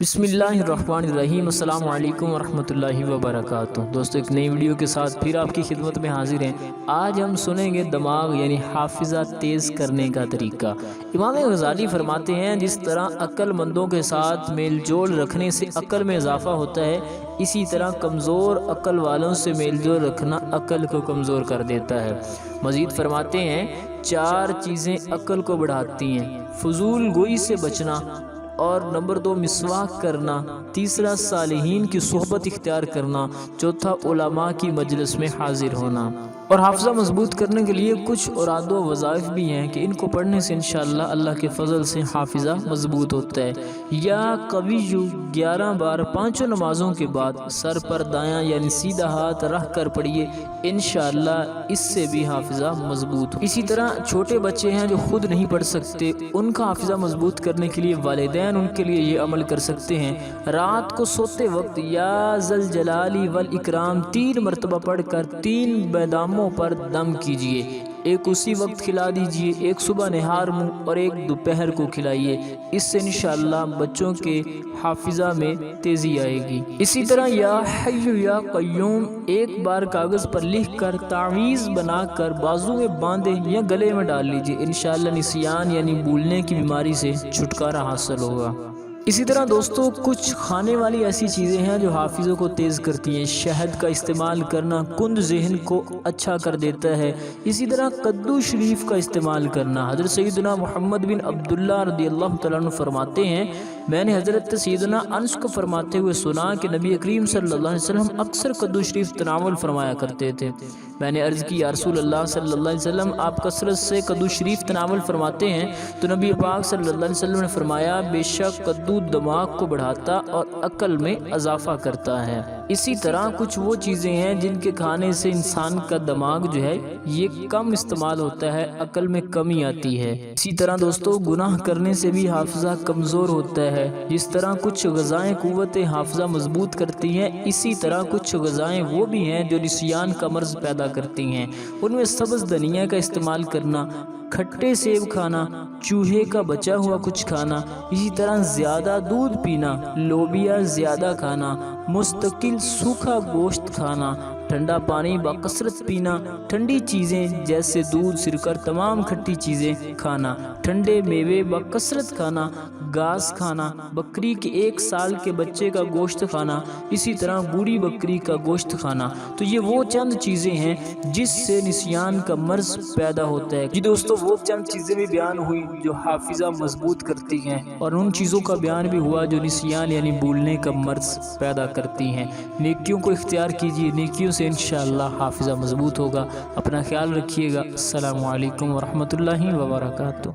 بسم اللہ الرحمن الرحیم۔ السلام علیکم ورحمۃ اللہ وبرکاتہ۔ دوستو ایک نئی ویڈیو کے ساتھ پھر آپ کی خدمت میں حاضر ہیں۔ آج ہم سنیں گے دماغ یعنی حافظہ تیز کرنے کا طریقہ۔ امام غزالی فرماتے ہیں جس طرح عقل مندوں کے ساتھ میل جول رکھنے سے عقل میں اضافہ ہوتا ہے، اسی طرح کمزور عقل والوں سے میل جول رکھنا عقل کو کمزور کر دیتا ہے۔ مزید فرماتے ہیں 4 چیزیں عقل کو بڑھاتی ہیں: فضول گوئی سے بچنا، اور نمبر 2 مسواک کرنا، تیسرا صالحین کی صحبت اختیار کرنا، چوتھا علماء کی مجلس میں حاضر ہونا۔ اور حافظہ مضبوط کرنے کے لیے کچھ اوراد و وظائف بھی ہیں کہ ان کو پڑھنے سے انشاءاللہ اللہ کے فضل سے حافظہ مضبوط ہوتا ہے۔ یا قویو 11 بار 5 نمازوں کے بعد سر پر دایاں یعنی سیدھا ہاتھ رکھ کر پڑھیے، انشاءاللہ اس سے بھی حافظہ مضبوط ہو۔ اسی طرح چھوٹے بچے ہیں جو خود نہیں پڑھ سکتے، ان کا حافظہ مضبوط کرنے کے لیے والدین ان کے لیے یہ عمل کر سکتے ہیں: رات کو سوتے وقت یا ذوالجلال والاکرام 3 مرتبہ پڑھ کر 3 بیداموں پر دم کیجئے، ایک اسی وقت کھلا دیجئے، ایک صبح نہار منہ اور ایک دوپہر کو کھلائیے۔ اس سے انشاءاللہ بچوں کے حافظہ میں تیزی آئے گی۔ اسی طرح یا حی یا قیوم 1 بار کاغذ پر لکھ کر تعویذ بنا کر بازو میں باندھے یا گلے میں ڈال لیجئے، انشاءاللہ نسیان یعنی بھولنے کی بیماری سے چھٹکارا حاصل ہوگا۔ اسی طرح دوستو کچھ کھانے والی ایسی چیزیں ہیں جو حافظوں کو تیز کرتی ہیں۔ شہد کا استعمال کرنا کند ذہن کو اچھا کر دیتا ہے۔ اسی طرح کدو شریف کا استعمال کرنا۔ حضرت سیدنا محمد بن عبداللہ رضی اللہ تعالیٰ عنہ فرماتے ہیں میں نے حضرت سیدنا انس کو فرماتے ہوئے سنا کہ نبی کریم صلی اللہ علیہ وسلم اکثر کدو شریف تناول فرمایا کرتے تھے۔ میں نے عرض کی یا رسول اللہ صلی اللہ علیہ وسلم آپ کثرت سے کدو شریف تناول فرماتے ہیں؟ تو نبی پاک صلی اللہ علیہ وسلم نے فرمایا بے شک کدو دماغ کو بڑھاتا اور عقل میں اضافہ کرتا ہے۔ اسی طرح کچھ وہ چیزیں ہیں جن کے کھانے سے انسان کا دماغ جو ہے یہ کم استعمال ہوتا ہے، عقل میں کمی آتی ہے۔ اسی طرح دوستو گناہ کرنے سے بھی حافظہ کمزور ہوتا ہے۔ جس طرح کچھ غذائیں قوت حافظہ مضبوط کرتی ہیں، اسی طرح کچھ غذائیں وہ بھی ہیں جو نسیان کا مرض پیدا کرتی ہیں۔ ان میں سبز دھنیا کا استعمال کرنا، کھٹے سیب کھانا، چوہے کا بچا ہوا کچھ کھانا، اسی طرح زیادہ دودھ پینا، لوبیا زیادہ کھانا، مستقل سوکھا گوشت کھانا، ٹھنڈا پانی بکثرت پینا، ٹھنڈی چیزیں جیسے دودھ سرکر تمام کھٹی چیزیں کھانا، ٹھنڈے میوے بکثرت کھانا، گھاس کھانا، بکری کے 1 سال کے بچے کا گوشت کھانا، اسی طرح بوڑھی بکری کا گوشت کھانا۔ تو یہ وہ چند چیزیں ہیں جس سے نسیان کا مرض پیدا ہوتا ہے۔ جی دوستو وہ چند چیزیں بھی بیان ہوئی جو حافظہ مضبوط کرتی ہیں، اور ان چیزوں کا بیان بھی ہوا جو نسیان یعنی بھولنے کا مرض پیدا کرتی ہیں۔ نیکیوں کو اختیار کیجیے، نیکیوں سے انشاءاللہ حافظہ مضبوط ہوگا۔ اپنا خیال رکھیے گا۔ السلام علیکم ورحمۃ اللہ وبرکاتہ۔